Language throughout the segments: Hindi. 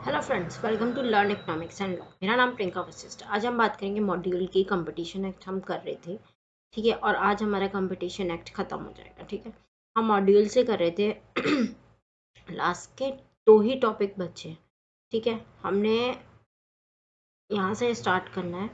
Hello friends, welcome to learn economics and law. मेरा नाम प्रियंका वशिष्ठ। आज हम बात करेंगे मॉड्यूल की कंपटीशन एक्ट हम कर रहे थे, ठीक है। और आज हमारा कंपटीशन एक्ट खत्म हो जाएगा, ठीक है। हम मॉड्यूल से कर रहे थे लास्ट के दो ही टॉपिक बचे, ठीक है। हमने यहाँ से स्टार्ट करना है।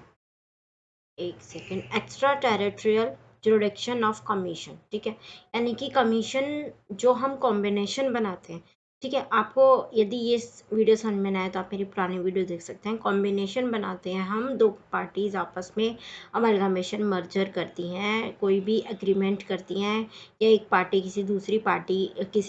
एक second, extra territorial jurisdiction of commission, ठीक है। यानी कि कमीशन जो हम कॉम्बिनेशन बनाते हैं, ठीक है। आपको यदि ये वीडियो समझ में ना आए तो आप मेरी पुरानी वीडियो देख सकते हैं। कॉम्बिनेशन बनाते हैं हम, दो पार्टीज आपस में अमलगामेशन मर्जर करती हैं, कोई भी एग्रीमेंट करती हैं, या एक पार्टी किसी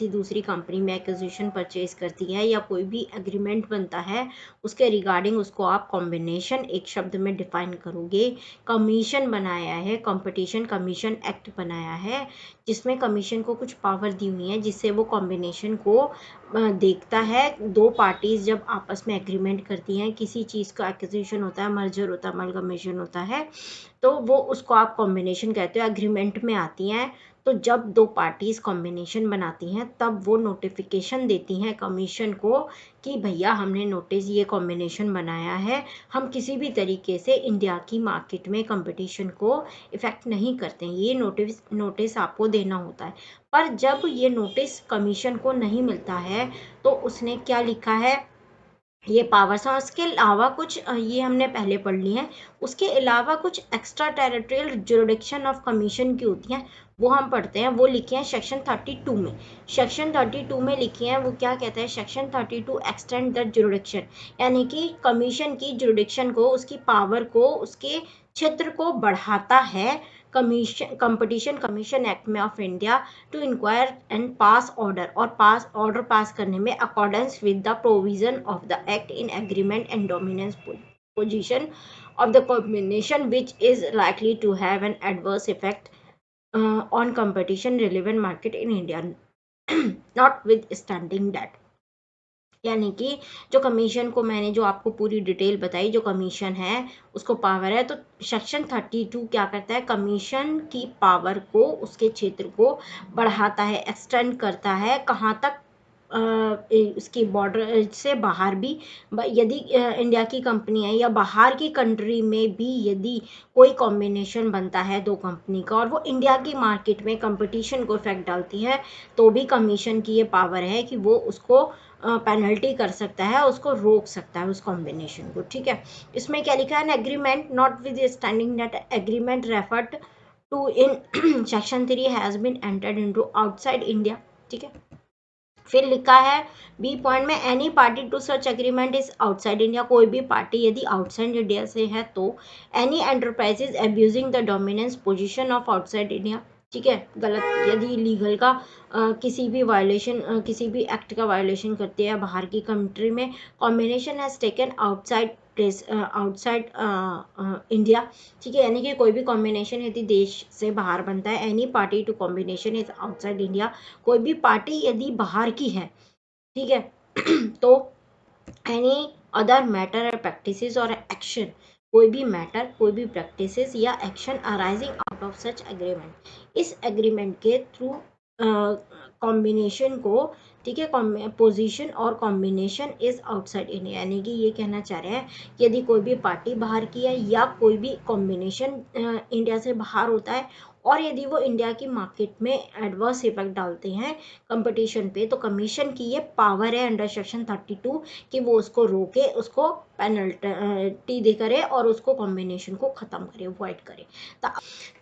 दूसरी कंपनी में एक्विजिशन परचेज करती है, या कोई भी एग्रीमेंट बनता है उसके रिगार्डिंग, उसको आप कॉम्बिनेशन एक शब्द में डिफाइन करोगे। कमीशन बनाया है, कंपटीशन कमीशन एक्ट बनाया है, जिसमें कमीशन को कुछ पावर दी हुई है, जिससे वो कॉम्बिनेशन को देखता है। दो पार्टीज जब आपस में एग्रीमेंट करती हैं, किसी चीज़ का एक्विजिशन होता है, मर्जर होता है, अमलगमेशन होता है, तो वो उसको आप कॉम्बिनेशन कहते हो, एग्रीमेंट में आती हैं। तो जब दो पार्टीज कॉम्बिनेशन बनाती हैं तब वो नोटिफिकेशन देती हैं कमीशन को कि भैया हमने नोटिस ये कॉम्बिनेशन बनाया है, हम किसी भी तरीके से इंडिया की मार्केट में कंपटीशन को इफेक्ट नहीं करते हैं। ये नोटिस आपको देना होता है। पर जब ये नोटिस कमीशन को नहीं मिलता है तो उसने क्या लिखा है, ये पावर्स हैं। उसके अलावा कुछ ये हमने पहले पढ़ ली हैं। उसके अलावा कुछ extra territorial jurisdiction of commission की होती हैं, वो हम पढ़ते हैं। वो लिखे हैं सेक्शन 32 में। सेक्शन 32 में लिखे हैं, वो क्या कहता है, सेक्शन 32 एक्सटेंड द जुरिडिक्शन, यानी कि कमीशन की जुरिडिक्शन को, उसकी पावर को, उसके क्षेत्र को बढ़ाता है। कंपटीशन कमीशन एक्ट में of India to inquire and pass order, और ऑर्डर पास करने में accordance with the provision of the act in agreement and dominance position of the combination which is likely to have an adverse effect on competition relevant market in India, notwithstanding that। यानी कि जो कमीशन को, मैंने जो आपको पूरी डिटेल बताई, जो कमीशन है उसको पावर है, तो सेक्शन 32 क्या करता है, कमीशन की पावर को, उसके क्षेत्र को बढ़ाता है, एक्सटेंड करता है। कहाँ तक, उसकी बॉर्डर से बाहर भी। यदि इंडिया की कंपनी है या बाहर की कंट्री में भी यदि कोई कॉम्बिनेशन बनता है दो कंपनी का, और वो इंडिया की मार्केट में कंपटीशन को इफेक्ट डालती है, तो भी कमीशन की ये पावर है कि वो उसको पेनल्टी कर सकता है, उसको रोक सकता है, उस कॉम्बिनेशन को, ठीक है। इसमें क्या लिखा है, an agreement notwithstanding that agreement referred to in section 3 has been entered into outside India, ठीक है। फिर लिखा है बी पॉइंट में, any party to such agreement is outside India, कोई भी पार्टी यदि आउटसाइड इंडिया से है तो any enterprises abusing the dominance position of outside India, ठीक है। गलत, यदि लीगल का किसी भी वायलेशन, किसी भी एक्ट का वायलेशन करती है बाहर की कंट्री में, combination has taken outside place, outside India, ठीक है। यानी कि कोई भी कॉम्बिनेशन यदि देश से बाहर बनता है, any party to combination is outside India, कोई भी पार्टी यदि बाहर की है, ठीक है, तो एनी अदर मैटर और प्रैक्टिसेस और एक्शन, कोई भी मैटर, कोई भी प्रैक्टिसेस या action arising out of such agreement, इस एग्रीमेंट के थ्रू कॉम्बिनेशन को, ठीक है, पोजीशन और कॉम्बिनेशन इज आउटसाइड इंडिया, यानी कि ये कहना चाह रहे हैं यदि कोई भी पार्टी बाहर की है या कोई भी कॉम्बिनेशन इंडिया से बाहर होता है, और यदि वो इंडिया की मार्केट में एडवर्स इफेक्ट डालते हैं कंपटीशन पे, तो कमीशन की ये पावर है अंडर सेक्शन 32 कि वो उसको रोके, उसको पेनल्टी दे करे, और उसको कॉम्बिनेशन को ख़त्म करे, अवॉइड करे।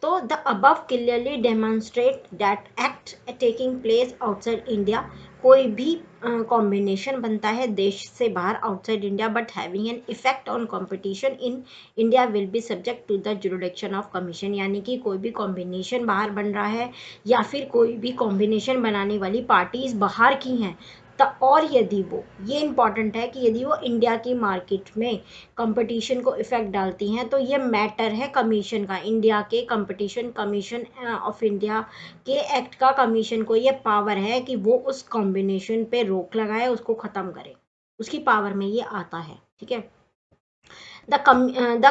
तो the above clearly demonstrate that act taking place outside India, कोई भी कॉम्बिनेशन बनता है देश से बाहर, outside India, but having an effect on competition in India will be subject to the jurisdiction of commission, यानी कि कोई भी कॉम्बिनेशन बाहर बन रहा है या फिर कोई भी कॉम्बिनेशन बनाने वाली पार्टीज बाहर की हैं, और यदि वो, ये इंपॉर्टेंट है कि यदि वो इंडिया की मार्केट में कंपटीशन को इफेक्ट डालती हैं, तो ये मैटर है कमीशन का, इंडिया के कंपटीशन कमीशन ऑफ इंडिया के एक्ट का कमीशन को ये पावर है कि वो उस कॉम्बिनेशन पे रोक लगाए, उसको ख़त्म करे, उसकी पावर में ये आता है, ठीक है। the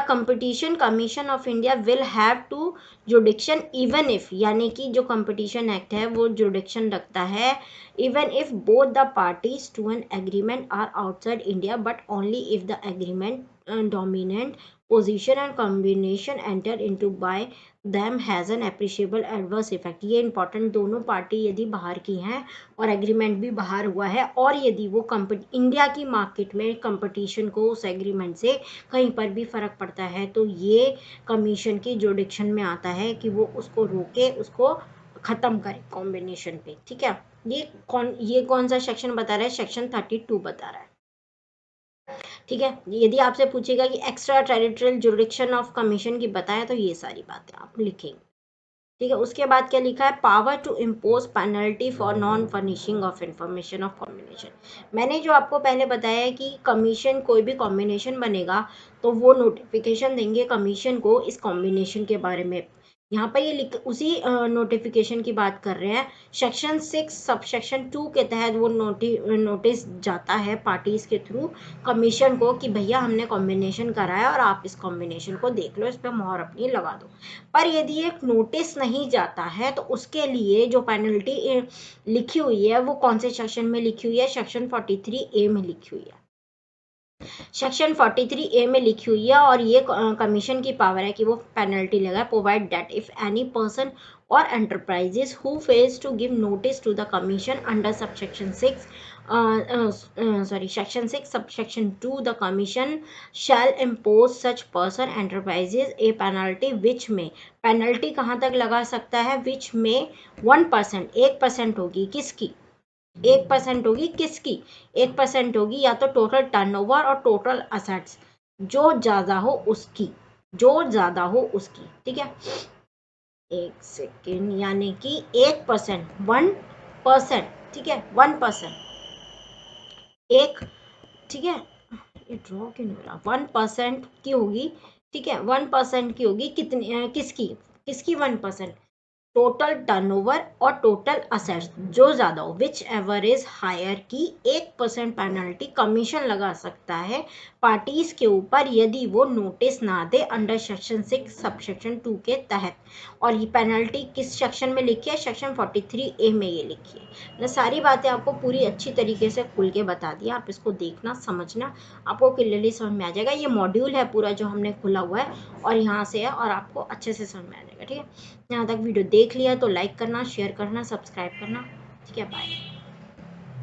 competition commission of India will have to jurisdiction even if, यानी कि जो competition act है वो jurisdiction रखता है even if both the parties to an agreement are outside India, but only if the agreement dominant position and combination enter into by them has an appreciable adverse effect. ये important, दोनों पार्टी यदि बाहर की हैं और एग्रीमेंट भी बाहर हुआ है और यदि वो इंडिया की मार्केट में कंपटीशन को उस एग्रीमेंट से कहीं पर भी फर्क पड़ता है तो ये कमीशन की जुरिडिक्शन में आता है कि वो उसको रोके, उसको खत्म करे कॉम्बिनेशन पे। ठीक है, ये कौन सा सेक्शन बता रहा है? सेक्शन 32 बता रहा है। ठीक है, यदि आपसे पूछेगा कि extra territorial jurisdiction of commission की बताएं तो ये सारी बातें आप लिखेंगे। ठीक है, उसके बाद क्या लिखा है? Power to impose penalty for non furnishing of information of combination. मैंने जो आपको पहले बताया है कि कमीशन कोई भी कॉम्बिनेशन बनेगा तो वो नोटिफिकेशन देंगे कमीशन को इस कॉम्बिनेशन के बारे में। यहाँ पर ये उसी नोटिफिकेशन की बात कर रहे हैं। सेक्शन 6 सब सेक्शन 2 के तहत वो नोटिस जाता है पार्टीज के थ्रू कमीशन को कि भैया हमने कॉम्बिनेशन कराया और आप इस कॉम्बिनेशन को देख लो, इस पर मोहर अपनी लगा दो। पर यदि एक नोटिस नहीं जाता है तो उसके लिए जो पेनल्टी लिखी हुई है वो कौन से सेक्शन में लिखी हुई है? सेक्शन 43A में लिखी हुई है। सेक्शन 43A में लिखी हुई है और ये कमीशन की पावर है कि वो पेनल्टी लगाए, provide that if any person or enterprises who fails to give notice to the commission under subsection 6 section 6 subsection 2 the commission shall impose such person enterprises a penalty which may, penalty कहाँ तक लगा सकता है? which may 1%, 1% होगी किसकी? 1% होगी किसकी? 1% होगी या तो टोटल टर्नओवर और टोटल असेट्स, जो ज्यादा हो उसकी, जो ज्यादा हो उसकी। ठीक है, एक सेकेंड, यानी कि 1%, 1%, ठीक है, 1%, एक, ठीक है, ये ड्रॉ क्यों नहीं हो रहा? 1% की होगी। ठीक है, 1% की होगी कितनी, किसकी किसकी? 1%, टोटल टर्नओवर और टोटल असेट्स जो ज्यादा हो, विच एवर इज हायर की 1% पेनल्टी कमीशन लगा सकता है पार्टीज के ऊपर यदि वो नोटिस ना दे अंडर सेक्शन 6 सबसेक्शन 2 के तहत। और ये पेनल्टी किस सेक्शन में लिखी है? सेक्शन 43A में ये लिखी है। मैंने सारी बातें आपको पूरी अच्छी तरीके से खुल के बता दिया, आप इसको देखना समझना, आपको क्लियरली समझ में आ जाएगा। ये मॉड्यूल है पूरा जो हमने खुला हुआ है और यहाँ से है और आपको अच्छे से समझ में आ जाएगा। ठीक है, यहाँ तक वीडियो देख लिया तो लाइक करना, शेयर करना, सब्सक्राइब करना। ठीक है, बाय।